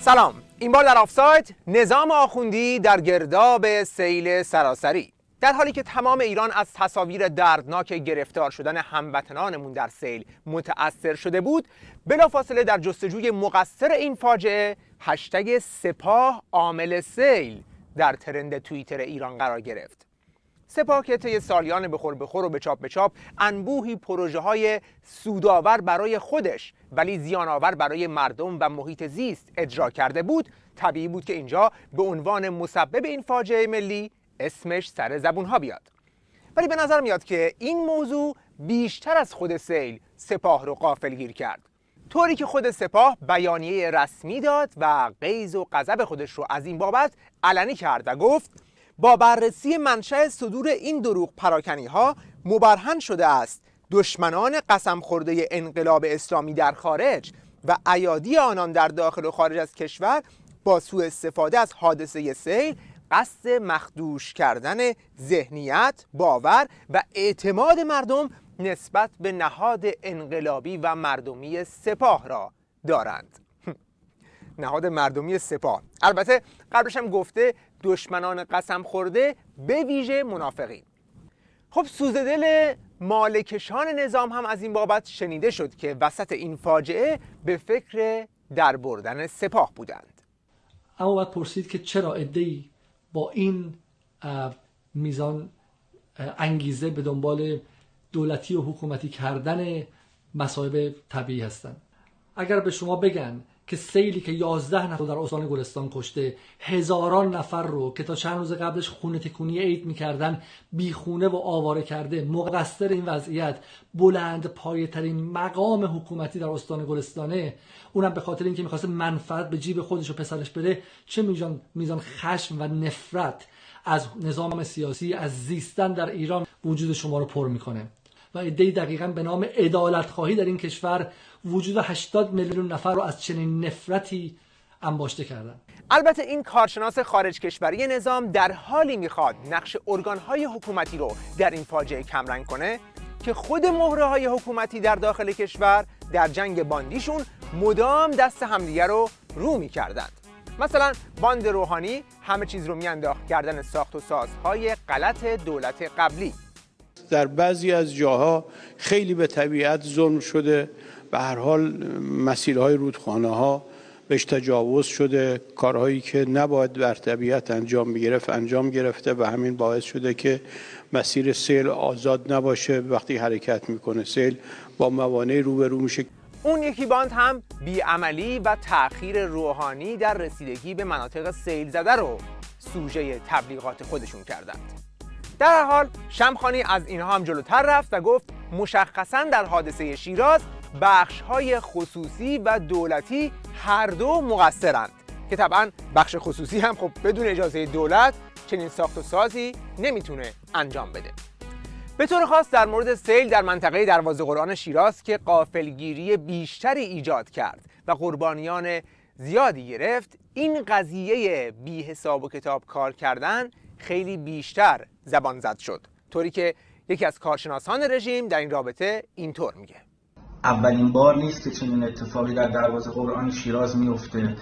سلام، این بار در آفساید نظام آخوندی در گرداب سیل سراسری. در حالی که تمام ایران از تصاویر دردناک گرفتار شدن هموطنانمون در سیل متأثر شده بود، بلافاصله در جستجوی مقصر این فاجعه هشتگ سپاه عامل سیل در ترند توییتر ایران قرار گرفت. سپاه که طی سالیان بخور و به چاپ انبوهی پروژه‌های سودآور برای خودش ولی زیان‌آور برای مردم و محیط زیست اجرا کرده بود، طبیعی بود که اینجا به عنوان مسبب این فاجعه ملی اسمش سر زبون‌ها بیاد. ولی به نظر میاد که این موضوع بیشتر از خود سیل سپاه رو غافلگیر کرد، طوری که خود سپاه بیانیه رسمی داد و غیظ و غضب خودش رو از این بابت علنی کرد و گفت با بررسی منشأ صدور این دروغ پراکنی ها مبرهن شده است دشمنان قسم خورده انقلاب اسلامی در خارج و ایادی آنان در داخل و خارج از کشور با سوء استفاده از حادثه سیل قصد مخدوش کردن ذهنیت، باور و اعتماد مردم نسبت به نهاد انقلابی و مردمی سپاه را دارند. نهاد مردمی سپاه، البته قبلش هم گفته دشمنان قسم خورده به ویژه منافقین. خب سوزه دل مالکشان نظام هم از این بابت شنیده شد که وسط این فاجعه به فکر در بردن سپاه بودند. اما باید پرسید که چرا عده‌ای با این میزان انگیزه به دنبال دولتی و حکومتی کردن مصائب طبیعی هستند. اگر به شما بگن که سیلی که 11 نفر در استان گلستان کشته، هزاران نفر رو که تا چند روز قبلش خونه تکونی عید میکردن بیخونه و آواره کرده، مقصر این وضعیت بلند پایه ترین مقام حکومتی در استان گلستانه، اونم به خاطر اینکه میخواسته منفعت به جیب خودش و پسرش بده، چه میزان خشم و نفرت از نظام سیاسی، از زیستن در ایران وجود شما رو پر میکنه. و ایده دقیقاً به نام عدالت خواهی در این کشور وجود 80 میلیون نفر رو از چنین نفرتی انباشته کردن. البته این کارشناس خارج کشوری نظام در حالی میخواد نقش ارگان‌های حکومتی رو در این فاجعه کمرنگ کنه که خود مهره‌های حکومتی در داخل کشور در جنگ باندیشون مدام دست همدیگه رو میکردند. مثلا باند روحانی همه چیز رو میانداخت کردن ساخت و سازهای غلط دولت قبلی. در بعضی از جاها خیلی به طبیعت ظلم شده، به هر حال مسیرهای رودخانه‌ها بهش تجاوز شده، کارهایی که نباید بر طبیعت انجام گرفته و همین باعث شده که مسیر سیل آزاد نباشه. وقتی حرکت میکنه سیل با موانع روبرو میشه. اون یکی باند هم بیعملی و تأخیر روحانی در رسیدگی به مناطق سیل زده رو سوژه تبلیغات خودشون کردند. در هر حال شمخانی از اینها هم جلوتر رفت و گفت مشخصاً در حادثه شیراز بخش‌های خصوصی و دولتی هر دو مقصرند که طبعاً بخش خصوصی هم خب بدون اجازه دولت چنین ساخت و سازی نمیتونه انجام بده. به طور خاص در مورد سیل در منطقه دروازه قرآن شیراز که غافلگیری بیشتری ایجاد کرد و قربانیان زیادی گرفت، این قضیه بی حساب و کتاب کار کردن خیلی بیشتر زبان زد شد، طوری که یکی از کارشناسان رژیم در این رابطه اینطور میگه: اولین بار نیست که چنین اتفاقی در دروازه قرآن شیراز میفته.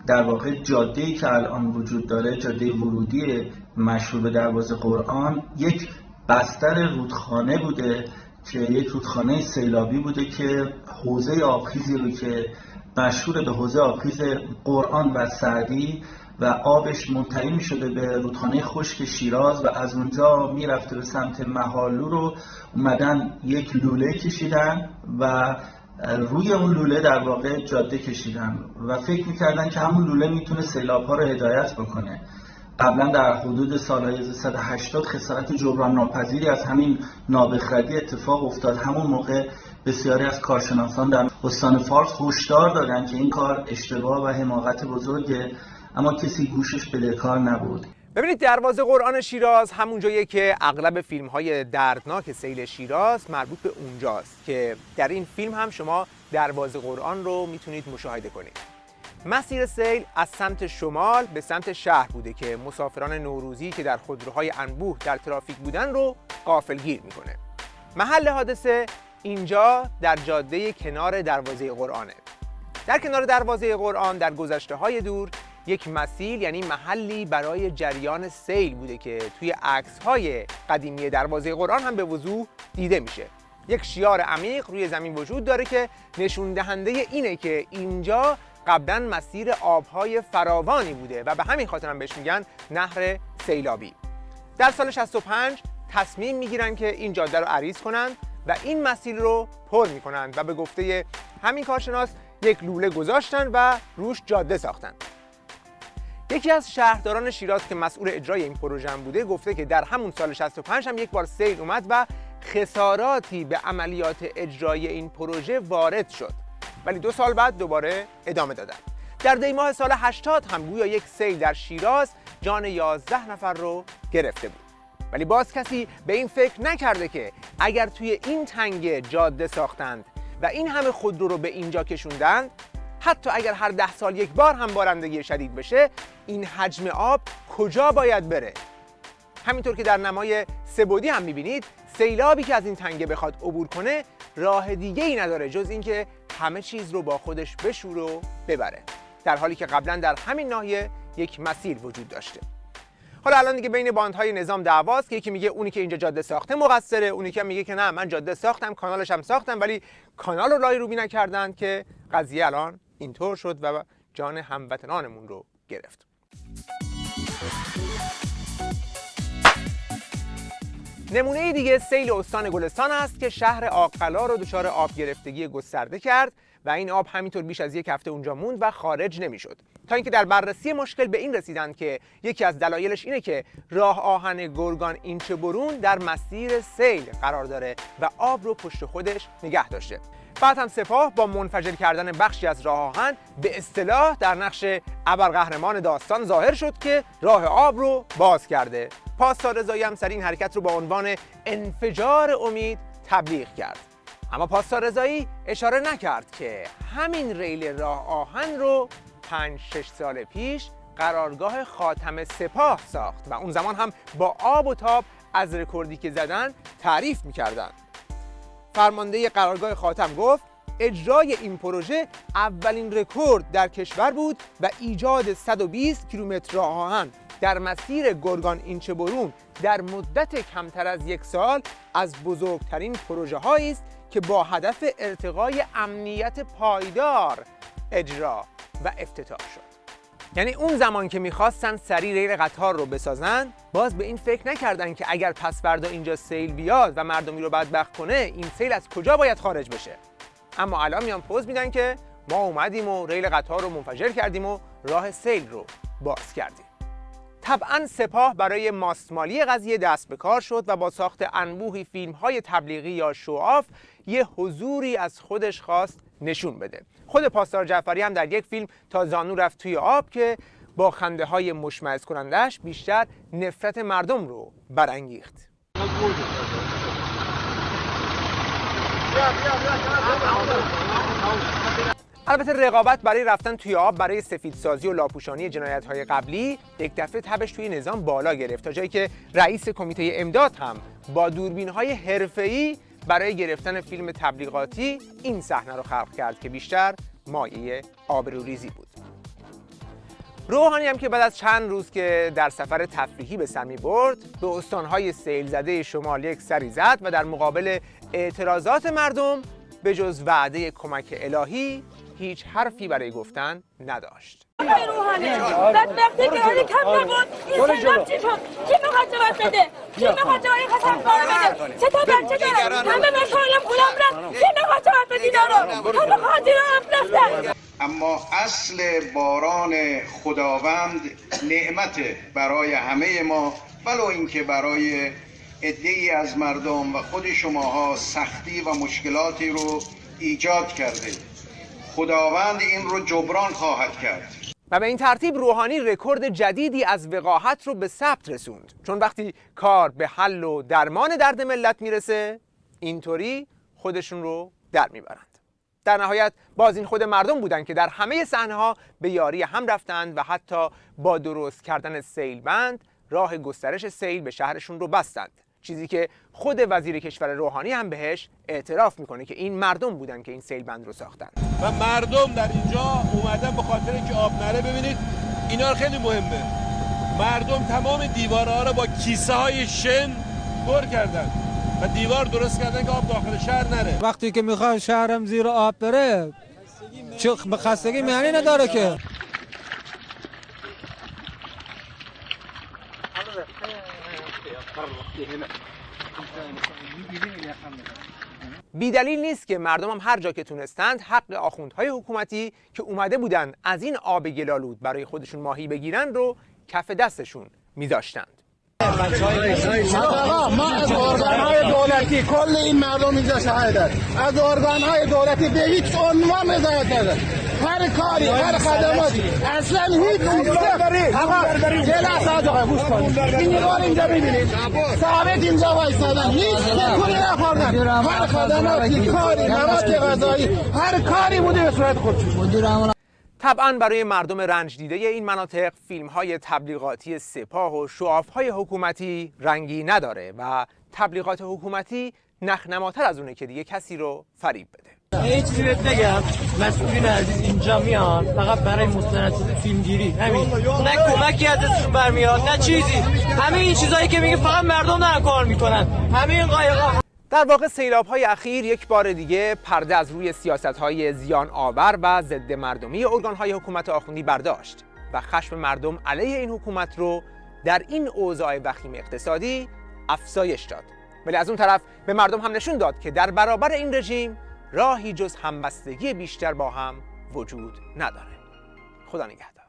در واقع جاده‌ای که الان وجود داره، جاده ورودی مشهور به دروازه قرآن، یک بستر رودخانه بوده که یک رودخانه سیلابی بوده که حوضه آبخیزی رو که مشهور به حوضه آبخیز قرآن و سعدی و آبش منتهی شده به رودخانه خشک شیراز و از اونجا میرفته به سمت مهالو رو اومدن یک لوله کشیدن و روی اون لوله در واقع جاده کشیدن و فکر میکردن که همون لوله میتونه سیلاب ها رو هدایت بکنه. قبلا در حدود سالهای 180 خسارت جبران ناپذیری از همین نابخردی اتفاق افتاد. همون موقع بسیاری از کارشناسان در استان فارس هشدار دادن که این کار اشتباه و حماقت بزرگه، اما کسی گوشش به کار نبود. ببینید دروازه قرآن شیراز همون جاییه که اغلب فیلم‌های دردناک سیل شیراز مربوط به اونجاست که در این فیلم هم شما دروازه قرآن رو میتونید مشاهده کنید. مسیر سیل از سمت شمال به سمت شهر بوده که مسافران نوروزی که در خودروهای انبوه در ترافیک بودن رو غافلگیر میکنه. محل حادثه اینجا در جاده کنار دروازه قرآنه. در کنار دروازه قرآن در گذشته‌های دور یک مسیل یعنی محلی برای جریان سیل بوده که توی عکس‌های قدیمی دروازه قرآن هم به وضوح دیده میشه. یک شیار عمیق روی زمین وجود داره که نشون دهنده اینه که اینجا قبلا مسیر آبهای فراوانی بوده و به همین خاطر هم بهش میگن نهر سیلابی. در سال 65 تصمیم میگیرن که این جاده رو عریض کنند و این مسیر رو پر میکنند و به گفته همین کارشناس یک لوله گذاشتن و روش جاده ساختن. یکی از شهرداران شیراز که مسئول اجرای این پروژه هم بوده گفته که در همون سال 65 هم یک بار سیل اومد و خساراتی به عملیات اجرای این پروژه وارد شد، ولی 2 سال بعد دوباره ادامه دادن. در دی ماه سال 80 هم گویا یک سیل در شیراز جان 11 نفر رو گرفته بود، ولی باز کسی به این فکر نکرده که اگر توی این تنگه جاده ساختند و این همه خودرو رو به اینجا کشوندند، حتی اگر هر 10 سال یک بار هم بارندگی شدید بشه، این حجم آب کجا باید بره؟ همینطور که در نمای سه‌بعدی هم می‌بینید، سیلابی که از این تنگه بخواد عبور کنه راه دیگه‌ای نداره جز اینکه همه چیز رو با خودش بشوره و ببره، در حالی که قبلا در همین ناحیه یک مسیر وجود داشته. حالا الان دیگه بین باندهای نظام دعواست که یکی میگه اونی که اینجا جاده ساخته مقصره، اونی که میگه که نه من جاده ساختم، کانالش هم ساختم، ولی کانال رو لای روبی نکردن که قضیه الان اینطور شد و جان هموطنانمون رو گرفت. نمونه دیگه سیل استان گلستان است که شهر آق‌قلا رو دچار آب گرفتگی گسترده کرد و این آب همینطور بیش از 1 هفته اونجا موند و خارج نمیشد، تا اینکه در بررسی مشکل به این رسیدند که یکی از دلایلش اینه که راه آهن گرگان اینچه برون در مسیر سیل قرار داره و آب رو پشت خودش نگه داشته. بعد هم سپاه با منفجر کردن بخشی از راه آهن به اصطلاح در نقش ابرقهرمان داستان ظاهر شد که راه آب رو باز کرده. پاسدار رضایی هم سر این حرکت رو با عنوان انفجار امید تبلیغ کرد. اما پاسدار رضایی اشاره نکرد که همین ریل راه آهن رو 5-6 سال پیش قرارگاه خاتم سپاه ساخت و اون زمان هم با آب و تاب از رکوردی که زدن تعریف می‌کردن. فرمانده قرارگاه خاتم گفت اجرای این پروژه اولین رکورد در کشور بود و ایجاد 120 کیلومتر راه آهن در مسیر گرگان اینچه برون در مدت کمتر از 1 سال از بزرگترین پروژه هایی است که با هدف ارتقای امنیت پایدار اجرا و افتتاح شد. یعنی اون زمان که میخواستن سریع ریل قطار رو بسازن، باز به این فکر نکردن که اگر پس فردا اینجا سیل بیاد و مردمی رو بدبخت کنه، این سیل از کجا باید خارج بشه. اما الان میان پوز میدن که ما اومدیم و ریل قطار رو منفجر کردیم و راه سیل رو باز کردیم. طبعا سپاه برای ماستمالی قضیه دست به کار شد و با ساخت انبوهی فیلم‌های تبلیغی یا شوآف یه حضوری از خودش خواست نشون بده. خود پاسدار جعفری هم در یک فیلم تا زانو رفت توی آب که با خنده‌های مشمئز کنندش بیشتر نفرت مردم رو برانگیخت. البته رقابت برای رفتن توی آب برای سفیدسازی و لاپوشانی جنایت‌های قبلی یک دفعه تبش توی نظام بالا گرفت، تا جایی که رئیس کمیته امداد هم با دوربین‌های حرفه‌ای برای گرفتن فیلم تبلیغاتی این صحنه رو خلق کرد که بیشتر مایه آبروریزی بود. روحانی هم که بعد از چند روز که در سفر تفریحی به سر می‌برد، به استان‌های سیل زده شمال یک سری زد و در مقابل اعتراضات مردم به جز وعده کمک الهی هیچ حرفی برای گفتن نداشت. آقای روحانی بدبختی که حالی کم نبود، این سیلاب چی شد؟ کی میخواد جواب بده؟ کی میخواد جواب این خسارت‌ها رو بده؟ 3 تا بچه دارم، همه مسائلم پولم رفت، کی میخواد جواب بده اینا رو؟ همه خاطر هم رفتن. اما اصل باران خداوند نعمت برای همه ما، ولو اینکه برای عده‌ای از مردم و خود شماها سختی و مشکلاتی رو ایجاد کرده. خداوند این رو جبران خواهد کرد. و به این ترتیب روحانی رکورد جدیدی از وقاحت رو به ثبت رسوند، چون وقتی کار به حل و درمان درد ملت میرسه اینطوری خودشون رو در میبرند. در نهایت باز این خود مردم بودن که در همه صحنه‌ها به یاری هم رفتند و حتی با درست کردن سیل بند راه گسترش سیل به شهرشون رو بستند. چیزی که خود وزیر کشور روحانی هم بهش اعتراف میکنه که این مردم بودن که این سیل بند رو ساختن و مردم در اینجا اومدن به خاطر اینکه آب نره. ببینید اینا خیلی مهمه، مردم تمام دیوارها رو با کیسه های شن پر کردن و دیوار درست کردن که آب داخل شهر نره. وقتی که میخواد شهرم زیر آب بره چه خستگی معنی نداره که. بیدلیل نیست که مردم هم هر جا که تونستند حق آخوندهای حکومتی که اومده بودن از این آب گلالود برای خودشون ماهی بگیرن رو کف دستشون میذاشتند. ما از ارگان‌های دولتی کل این مردم اینجا شاهدند، از ارگان‌های دولتی به هیچ عنوان نظارت ندارد. هر کاری، هر خدماتی، اصلا هیچ گوش کنید. این نگار اینجا ببینید، ثابت اینجا وایسادن، هیچ تکونی نخوردن. هر خدماتی، کاری، مواد غذایی، هر کاری بوده به صورت خودشون. طبعاً برای مردم رنج دیده این مناطق فیلم‌های تبلیغاتی سپاه و شعاف‌های حکومتی رنگی نداره و تبلیغات حکومتی نخنماتر از اونه که دیگه کسی رو فریب بده. هیچ چیزی بهت بگم، مسئولین عزیز اینجا میان فقط برای مستندسازی فیلمگیری، همین. نه کمکی ازشون برمیاد نه چیزی. همه این چیزایی که میگه فقط مردم دارن کار میکنن. همین قایقا. در واقع سیلاب‌های اخیر یک بار دیگه پرده از روی سیاست‌های زیان آور و ضد مردمی ارگان‌های حکومت آخوندی برداشت و خشم مردم علیه این حکومت رو در این اوضاع وخیم اقتصادی افزایش داد. ولی از اون طرف به مردم هم نشون داد که در برابر این رژیم راهی جز همبستگی بیشتر با هم وجود نداره. خدا نگهدار.